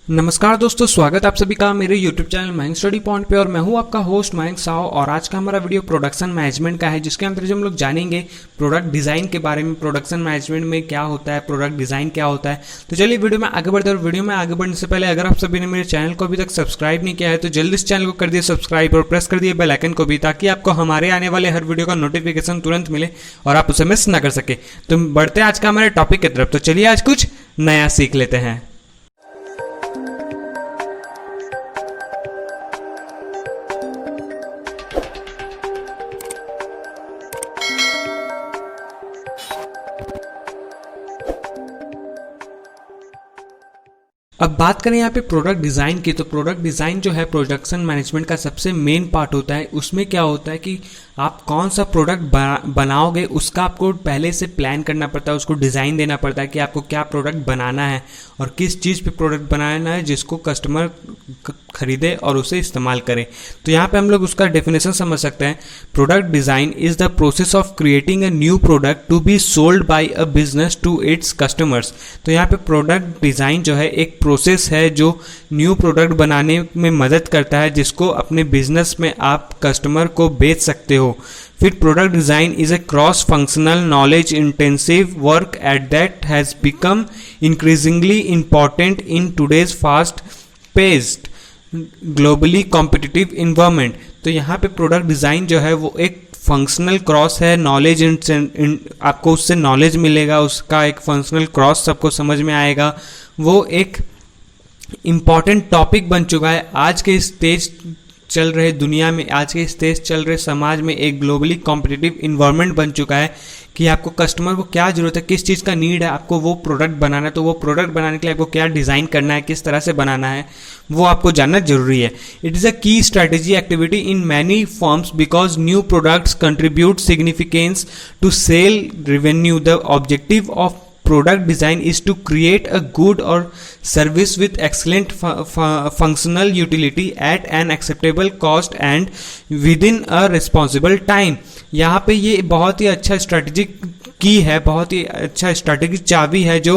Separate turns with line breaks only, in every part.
नमस्कार दोस्तों, स्वागत आप सभी का मेरे YouTube channel Mayank study point पे। और मैं हूं आपका होस्ट मयंक साव। और आज का हमारा वीडियो प्रोडक्शन मैनेजमेंट का है, जिसके अंदर जो हम लोग जानेंगे प्रोडक्ट डिज़ाइन के बारे में। प्रोडक्शन मैनेजमेंट में क्या होता है, प्रोडक्ट डिज़ाइन क्या होता है। तो चलिए वीडियो में आगे बढ़ते हैं। और वीडियो में आगे बढ़ने से पहले अगर आप सभी ने मेरे चैनल को अभी तक सब्सक्राइब नहीं किया है तो जल्दी इस चैनल को कर दिए सब्सक्राइब और प्रेस कर दिए बेल आइकन को भी, ताकि आपको हमारे आने वाले हर वीडियो का नोटिफिकेशन तुरंत मिले और आप उसे मिस ना कर सके। तो बढ़ते हैं आज का हमारे टॉपिक की तरफ। तो चलिए आज कुछ नया सीख लेते हैं। अब बात करें यहाँ पे प्रोडक्ट डिज़ाइन की, तो प्रोडक्ट डिज़ाइन जो है प्रोडक्शन मैनेजमेंट का सबसे मेन पार्ट होता है। उसमें क्या होता है कि आप कौन सा प्रोडक्ट बनाओगे उसका आपको पहले से प्लान करना पड़ता है, उसको डिज़ाइन देना पड़ता है कि आपको क्या प्रोडक्ट बनाना है और किस चीज़ पे प्रोडक्ट बनाना है जिसको कस्टमर खरीदे और उसे इस्तेमाल करे। तो यहाँ पे हम लोग उसका डेफिनेशन समझ सकते हैं। Product design is the process of creating a new product to be sold by a business to its customers. तो यहाँ पे प्रोडक्ट डिज़ाइन जो है एक प्रोसेस है जो न्यू प्रोडक्ट बनाने में मदद करता है, जिसको अपने बिजनेस में आप कस्टमर को बेच सकते हो। फिर product design is a cross functional knowledge intensive work at that has become increasingly important in today's fast paced globally competitive environment. तो यहाँ पे प्रोडक्ट डिज़ाइन जो है वो एक फंक्शनल क्रॉस है, नॉलेज आपको उससे नॉलेज मिलेगा, उसका एक फंक्शनल क्रॉस सबको समझ में आएगा। वो एक इम्पॉर्टेंट टॉपिक बन चुका है आज के स्टेज चल रहे दुनिया में, आज के स्टेज चल रहे समाज में। एक ग्लोबली कॉम्पिटिटिव इन्वायरमेंट बन चुका है कि आपको कस्टमर को क्या ज़रूरत है, किस चीज़ का नीड है, आपको वो प्रोडक्ट बनाना है। तो वो प्रोडक्ट बनाने के लिए आपको क्या डिज़ाइन करना है, किस तरह से बनाना है, वो आपको जानना जरूरी है। It is a key strategy activity in many forms because new products contribute significance to sale revenue. The objective of product design is to create a good or service with excellent functional utility at an acceptable cost and within a responsible time। यहाँ पे ये बहुत ही अच्छा strategic की है, बहुत ही अच्छा strategic चाबी है जो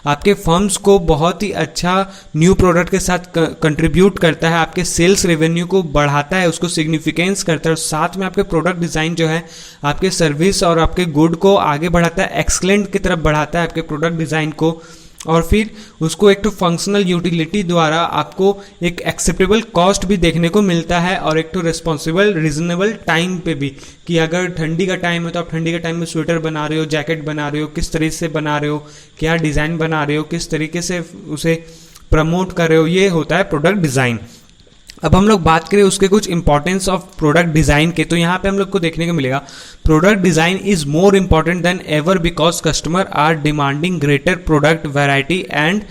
आपके फर्म्स को बहुत ही अच्छा न्यू प्रोडक्ट के साथ कंट्रीब्यूट करता है, आपके सेल्स रेवेन्यू को बढ़ाता है, उसको सिग्निफिकेंस करता है। और साथ में आपके प्रोडक्ट डिज़ाइन जो है आपके सर्विस और आपके गुड को आगे बढ़ाता है, एक्सलेंट की तरफ बढ़ाता है आपके प्रोडक्ट डिज़ाइन को। और फिर उसको एक तो फंक्शनल यूटिलिटी द्वारा आपको एक एक्सेप्टेबल कॉस्ट भी देखने को मिलता है और एक तो रिस्पॉन्सिबल रीजनेबल टाइम पे भी, कि अगर ठंडी का टाइम है तो आप ठंडी के टाइम में स्वेटर बना रहे हो, जैकेट बना रहे हो, किस तरीके से बना रहे हो, क्या डिज़ाइन बना रहे हो, किस तरीके से उसे प्रमोट कर रहे हो, ये होता है प्रोडक्ट डिज़ाइन। अब हम लोग बात करें उसके कुछ इंपॉर्टेंस ऑफ प्रोडक्ट डिज़ाइन के, तो यहाँ पे हम लोग को देखने को मिलेगा product design is more important than ever because customer are demanding greater product variety and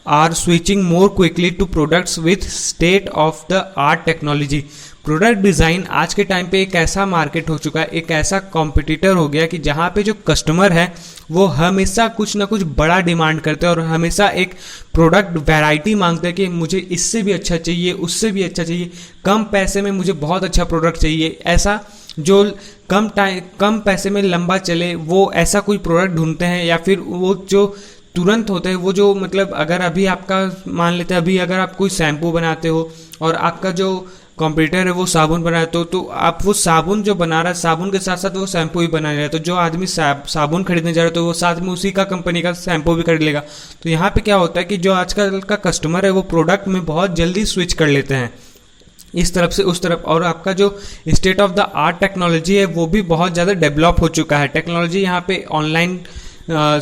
are switching more quickly to products with state of the art technology. Product design आज के टाइम पे एक ऐसा मार्केट हो चुका है, एक ऐसा कॉम्पिटिटर हो गया कि जहाँ पे जो कस्टमर है वो हमेशा कुछ ना कुछ बड़ा डिमांड करते हैं और हमेशा एक प्रोडक्ट वैरायटी मांगते हैं कि मुझे इससे भी अच्छा चाहिए, उससे भी अच्छा चाहिए, कम पैसे में मुझे बहुत अच्छा प्रोडक्ट चाहिए। ऐसा जो कम पैसे में लंबा चले, वो ऐसा कोई प्रोडक्ट ढूंढते हैं। या फिर वो जो तुरंत होते हैं, वो जो मतलब अगर अभी आपका मान लेते हैं, अभी अगर आप कोई शैम्पू बनाते हो और आपका जो कॉम्पिटिटर है वो साबुन बना रहा है, तो आप वो साबुन जो बना रहा है, साबुन के साथ साथ वो शैम्पू भी बना रहा है। तो जो आदमी साबुन खरीदने जा रहा है तो वो साथ में उसी का कंपनी का शैम्पू भी खरीद लेगा। तो यहाँ पे क्या होता है कि जो आजकल का कस्टमर है वो प्रोडक्ट में बहुत जल्दी स्विच कर लेते हैं इस तरफ से उस तरफ। और आपका जो state of the art technology है वो भी बहुत ज़्यादा डेवलप हो चुका है। टेक्नोलॉजी यहाँ पे ऑनलाइन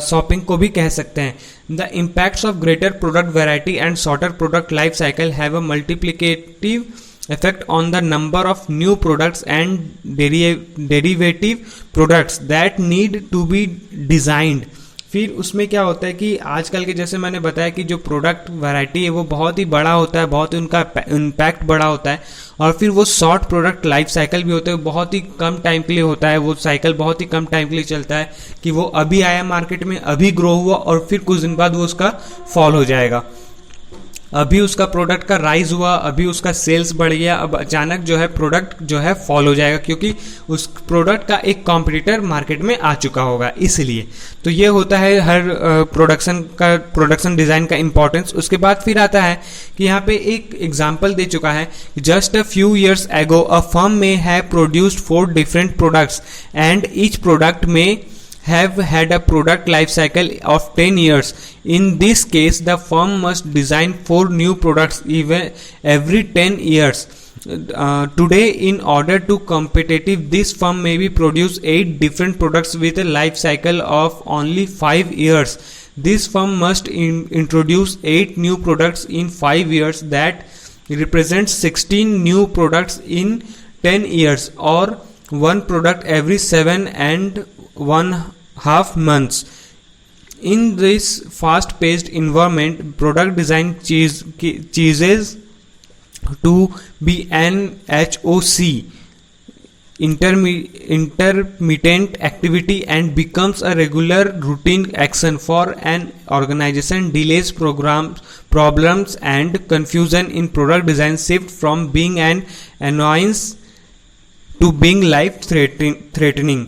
शॉपिंग को भी कह सकते हैं। The impacts of greater product variety and shorter product life cycle have a multiplicative effect on the number of new products and derivative products that need to be designed। फिर उसमें क्या होता है कि आजकल के जैसे मैंने बताया कि जो प्रोडक्ट वैरायटी है वो बहुत ही बड़ा होता है, बहुत ही उनका इम्पैक्ट बड़ा होता है। और फिर वो शॉर्ट प्रोडक्ट लाइफ साइकिल भी होता है, बहुत ही कम टाइम के लिए होता है, वो साइकिल बहुत ही कम टाइम के लिए चलता है कि वो अभी आया मार्केट में, अभी ग्रो हुआ और फिर कुछ दिन बाद वो उसका फॉल हो जाएगा। अभी उसका प्रोडक्ट का राइज हुआ, अभी उसका सेल्स बढ़ गया, अब अचानक जो है प्रोडक्ट जो है फॉल हो जाएगा क्योंकि उस प्रोडक्ट का एक कॉम्पिटिटर मार्केट में आ चुका होगा। इसलिए तो ये होता है हर प्रोडक्शन डिज़ाइन का इंपॉर्टेंस। उसके बाद फिर आता है कि यहाँ पे एक एग्जाम्पल दे चुका है, just a few years ago a firm में have produced 4 different products and each product में have had a product life cycle of 10 years. In this case, the firm must design 4 new products every 10 years. Today, in order to competitive, this firm maybe produce 8 different products with a life cycle of only 5 years. This firm must introduce 8 new products in 5 years. That represents 16 new products in 10 years, or 1 product every 7 and 1/2 months. In this fast-paced environment, product design ceases to be an HOC, intermittent activity, and becomes a regular routine action for an organization. Delays, problems and confusion in product design shift from being an annoyance to being life threatening.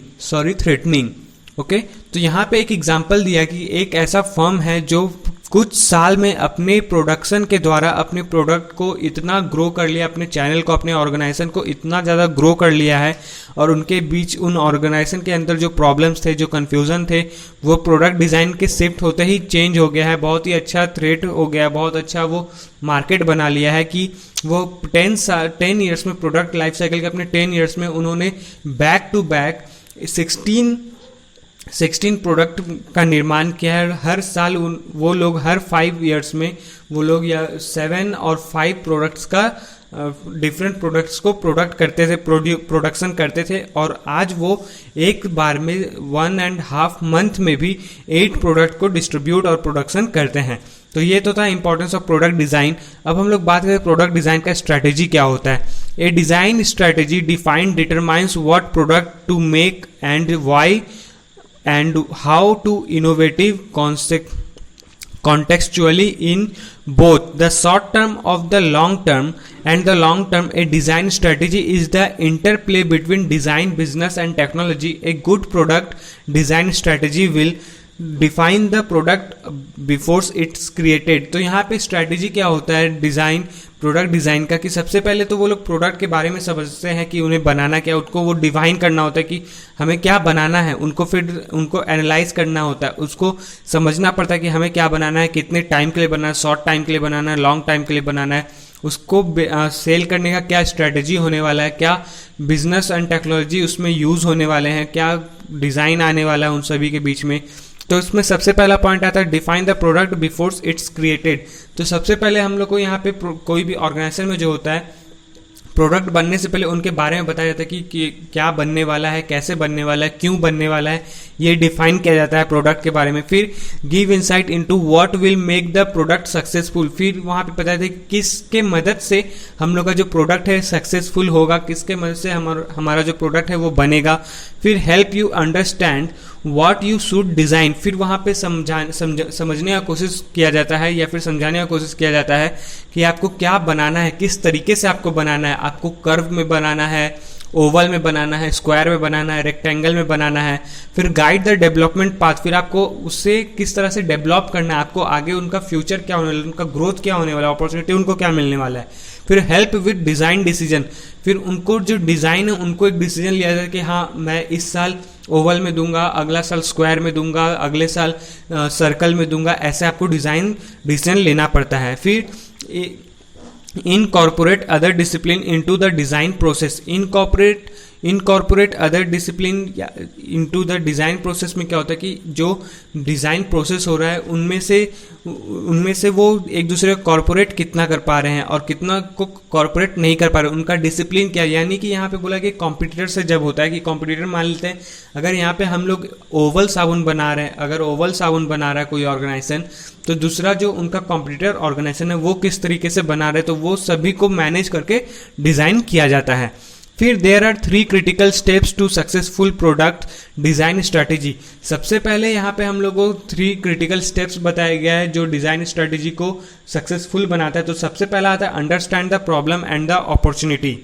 Okay, तो यहाँ पे एक example दिया कि एक ऐसा firm है जो कुछ साल में अपने प्रोडक्शन के द्वारा अपने प्रोडक्ट को इतना ग्रो कर लिया, अपने चैनल को, अपने ऑर्गेनाइजेशन को इतना ज़्यादा ग्रो कर लिया है, और उनके बीच उन ऑर्गेनाइजेशन के अंदर जो प्रॉब्लम्स थे, जो कन्फ्यूज़न थे, वो प्रोडक्ट डिज़ाइन के शिफ्ट होते ही चेंज हो गया है। बहुत ही अच्छा थ्रेट हो गया, बहुत अच्छा वो मार्केट बना लिया है कि वो 10 ईयर्स में, प्रोडक्ट लाइफ साइकिल के अपने 10 ईयर्स में उन्होंने बैक टू बैक 16 प्रोडक्ट का निर्माण किया है। हर साल वो लोग हर 5 ईयर्स में वो लोग या 7 और 5 प्रोडक्ट्स का डिफरेंट प्रोडक्ट्स को प्रोडक्शन करते थे, और आज वो एक बार में 1.5 मंथ में भी 8 प्रोडक्ट को डिस्ट्रीब्यूट और प्रोडक्शन करते हैं। तो ये तो था इंपॉर्टेंस ऑफ प्रोडक्ट डिज़ाइन। अब हम लोग बात करें प्रोडक्ट डिज़ाइन का स्ट्रैटेजी क्या होता है। A design strategy determines what product to make and why and how to innovative contextually in both the short term of the long term and the long term. A design strategy is the interplay between design, business and technology. A good product design strategy will define the product before it's created. तो यहाँ पे strategy क्या होता है product design का, कि सबसे पहले तो वो लोग प्रोडक्ट के बारे में समझते हैं कि उन्हें बनाना क्या, उनको वो डिफाइन करना होता है कि हमें क्या बनाना है, उनको एनालाइज करना होता है, उसको समझना पड़ता है कि हमें क्या बनाना है, कितने टाइम के लिए बनाना है, शॉर्ट टाइम के लिए बनाना है, लॉन्ग टाइम के लिए बनाना है, उसको सेल करने का क्या स्ट्रैटेजी होने वाला है, क्या बिजनेस एंड टेक्नोलॉजी उसमें यूज़ होने वाले हैं, क्या डिज़ाइन आने वाला है उन सभी के बीच में। तो इसमें सबसे पहला पॉइंट आता है define the product before it's created. तो सबसे पहले हम लोग को यहाँ पे कोई भी ऑर्गेनाइजेशन में जो होता है, प्रोडक्ट बनने से पहले उनके बारे में बताया जाता है कि क्या बनने वाला है, कैसे बनने वाला है, क्यों बनने वाला है, ये डिफाइन किया जाता है प्रोडक्ट के बारे में। फिर give insight into what will make the product successful. फिर वहाँ पे बताया जाता है किसके मदद से हम लोग का जो प्रोडक्ट है सक्सेसफुल होगा, किसके मदद से हमारा जो प्रोडक्ट है वो बनेगा। फिर help you understand what you should design. फिर वहाँ पे समझने का कोशिश किया जाता है या फिर समझाने का कोशिश किया जाता है कि आपको क्या बनाना है, किस तरीके से आपको बनाना है, आपको कर्व में बनाना है, ओवल में बनाना है, स्क्वायर में बनाना है, रेक्टेंगल में बनाना है। फिर गाइड द डेवलपमेंट पाथ, फिर आपको उससे किस तरह से डेवलप करना है, आपको आगे उनका फ्यूचर क्या होने वाला है, उनका ग्रोथ क्या होने वाला है, अपॉर्चुनिटी उनको क्या मिलने वाला है। फिर हेल्प विद डिज़ाइन डिसीजन, फिर उनको जो डिज़ाइन है उनको एक डिसीजन लिया जाए कि हाँ मैं इस साल ओवल में दूंगा, अगला साल स्क्वायर में दूंगा, अगले साल सर्कल में दूंगा, ऐसे आपको डिसीजन लेना पड़ता है। फिर incorporate other discipline into the design process। incorporate other discipline into the design process में क्या होता है कि जो डिज़ाइन प्रोसेस हो रहा है उनमें से वो एक दूसरे को कॉर्पोरेट कितना कर पा रहे हैं और कितना को कॉर्पोरेट नहीं कर पा रहे, उनका डिसिप्लिन क्या है। यानी कि यहाँ पे बोला कि कॉम्पिटिटर से जब होता है कि कॉम्पिटिटर मान लेते हैं अगर यहाँ पे हम लोग ओवल साबुन बना रहे हैं, अगर ओवल साबुन बना रहा है कोई ऑर्गेनाइजेशन, तो दूसरा जो उनका कॉम्पिटिटर ऑर्गेनाइजेशन है वो किस तरीके से बना रहे, तो वो सभी को मैनेज करके डिज़ाइन किया जाता है। फिर there are 3 critical steps to successful product design strategy. सबसे पहले यहाँ पे हम लोगों को 3 क्रिटिकल स्टेप्स बताया गया है जो डिज़ाइन स्ट्रैटेजी को सक्सेसफुल बनाता है। तो सबसे पहला आता है understand the problem and the opportunity.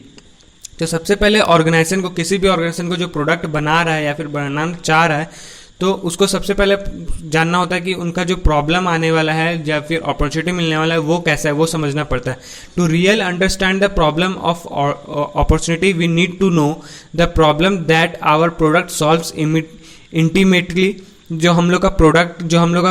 तो सबसे पहले ऑर्गेनाइजेशन को, किसी भी ऑर्गेनाइजेशन को जो प्रोडक्ट बना रहा है या फिर बनाना चाह रहा है, तो उसको सबसे पहले जानना होता है कि उनका जो प्रॉब्लम आने वाला है या फिर अपॉर्चुनिटी मिलने वाला है वो कैसा है, वो समझना पड़ता है। To real understand the problem of opportunity we need to know the problem that our product solves intimately. जो हम लोग का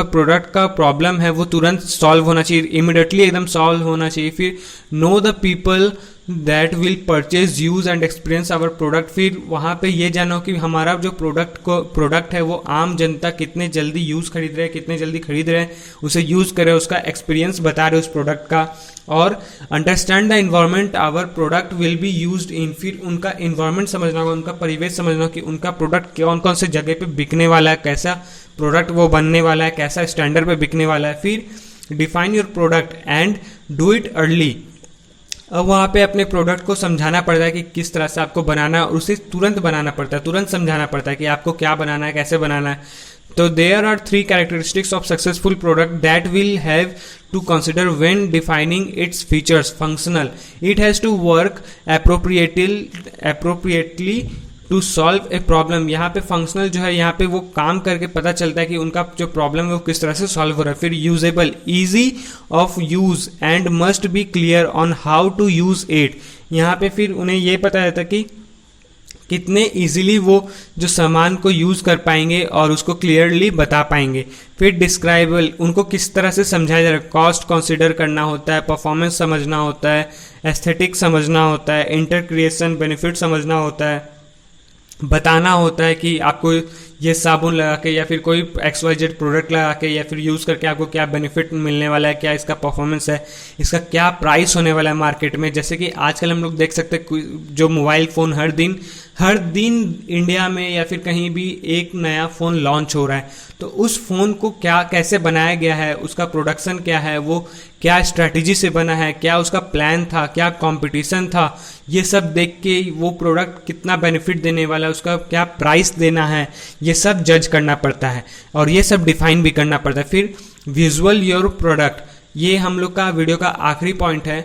प्रोडक्ट का प्रॉब्लम है वो तुरंत सॉल्व होना चाहिए, इमिडिएटली एकदम सॉल्व होना चाहिए। फिर know the people that will purchase use and experience our product. फिर वहाँ पे ये जानो कि हमारा जो प्रोडक्ट है वो आम जनता कितने जल्दी यूज़ खरीद रहे हैं, कितने जल्दी खरीद रहे हैं, उसे यूज़ करे, उसका एक्सपीरियंस बता रहे उस प्रोडक्ट का। और understand the environment our product will be used in. फिर उनका इन्वायरमेंट समझना होगा, उनका परिवेश समझना होगा कि उनका प्रोडक्ट कौन कौन से जगह पे बिकने वाला है, कैसा प्रोडक्ट वो बनने वाला है, कैसा स्टैंडर्ड पे बिकने वाला है। फिर define your product and do it early. अब वहाँ पे अपने प्रोडक्ट को समझाना पड़ता है कि किस तरह से आपको बनाना है, और उसे तुरंत बनाना पड़ता है, तुरंत समझाना पड़ता है कि आपको क्या बनाना है, कैसे बनाना है। तो there are 3 characteristics of successful product that will have to consider when defining its features. Functional, it has to work appropriately to solve a problem. यहाँ पे functional जो है, यहाँ पे वो काम करके पता चलता है कि उनका जो प्रॉब्लम है वो किस तरह से सॉल्व हो रहा है। फिर usable, easy of use and must be clear on how to use it. यहाँ पे फिर उन्हें ये पता रहता है कि कितने इजीली वो जो सामान को यूज़ कर पाएंगे और उसको क्लियरली बता पाएंगे। फिर डिस्क्राइबल, उनको किस तरह से समझाया जा रहा है, कॉस्ट कंसीडर करना होता है, परफॉर्मेंस समझना होता है, एस्थेटिक समझना होता है, इंटरक्रिएशन बेनिफिट समझना होता है, बताना होता है कि आपको ये साबुन लगा के या फिर कोई XYZ प्रोडक्ट लगा के या फिर यूज़ करके आपको क्या बेनिफिट मिलने वाला है, क्या इसका परफॉर्मेंस है, इसका क्या प्राइस होने वाला है मार्केट में। जैसे कि आजकल हम लोग देख सकते हैं जो मोबाइल फ़ोन हर दिन इंडिया में या फिर कहीं भी एक नया फ़ोन लॉन्च हो रहा है, तो उस फ़ोन को कैसे बनाया गया है, उसका प्रोडक्शन क्या है, वो क्या स्ट्रैटेजी से बना है, क्या उसका प्लान था, क्या कंपटीशन था, ये सब देख के वो प्रोडक्ट कितना बेनिफिट देने वाला है, उसका क्या प्राइस देना है, ये सब जज करना पड़ता है और ये सब डिफाइन भी करना पड़ता है। फिर विजुअल योर प्रोडक्ट, ये हम लोग का वीडियो का आखिरी पॉइंट है।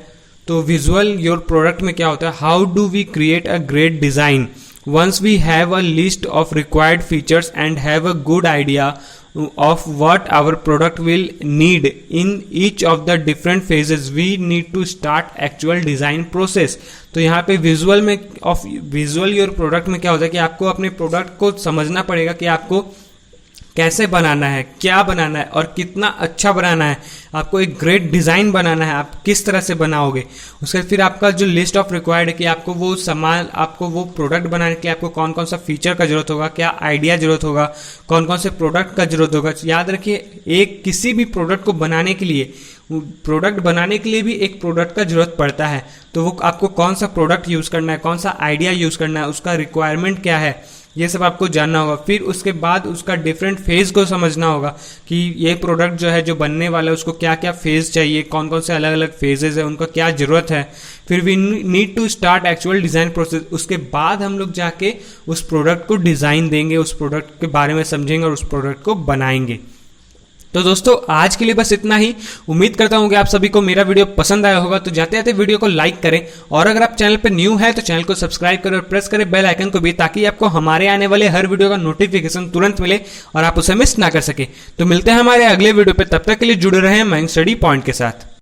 तो विजुअल योर प्रोडक्ट में क्या होता है, how do we create a great design once we have a list of required features and have a good idea of what our product will need in each of the different phases, we need to start actual design process. तो यहाँ पे visual your product में क्या होता है कि आपको अपने प्रोडक्ट को समझना पड़ेगा कि आपको कैसे बनाना है, क्या बनाना है और कितना अच्छा बनाना है। आपको एक ग्रेट डिज़ाइन बनाना है, आप किस तरह से बनाओगे। उसके फिर आपका जो लिस्ट ऑफ रिक्वायर्ड है कि आपको वो सामान, आपको वो प्रोडक्ट बनाने के लिए आपको कौन कौन सा फीचर का जरूरत होगा, क्या आइडिया जरूरत होगा, कौन कौन से प्रोडक्ट का जरूरत होगा। याद रखिए, किसी भी प्रोडक्ट को बनाने के लिए भी एक प्रोडक्ट का जरूरत पड़ता है। तो वो आपको कौन सा प्रोडक्ट यूज़ करना है, कौन सा आइडिया यूज़ करना है, उसका रिक्वायरमेंट क्या है, ये सब आपको जानना होगा। फिर उसके बाद उसका डिफरेंट फेज को समझना होगा कि ये प्रोडक्ट जो है जो बनने वाला है उसको क्या क्या फेज चाहिए, कौन कौन से अलग अलग फेजेस है, उनका क्या ज़रूरत है। फिर we need to start actual design process. उसके बाद हम लोग जाके उस प्रोडक्ट को डिज़ाइन देंगे, उस प्रोडक्ट के बारे में समझेंगे और उस प्रोडक्ट को बनाएंगे। तो दोस्तों आज के लिए बस इतना ही। उम्मीद करता हूँ कि आप सभी को मेरा वीडियो पसंद आया होगा। तो जाते जाते वीडियो को लाइक करें और अगर आप चैनल पर न्यू है तो चैनल को सब्सक्राइब करें और प्रेस करें बेल आइकन को भी, ताकि आपको हमारे आने वाले हर वीडियो का नोटिफिकेशन तुरंत मिले और आप उसे मिस ना कर सके। तो मिलते हैं हमारे अगले वीडियो पे, तब तक के लिए जुड़े रहें मयंक स्टडी पॉइंट के साथ।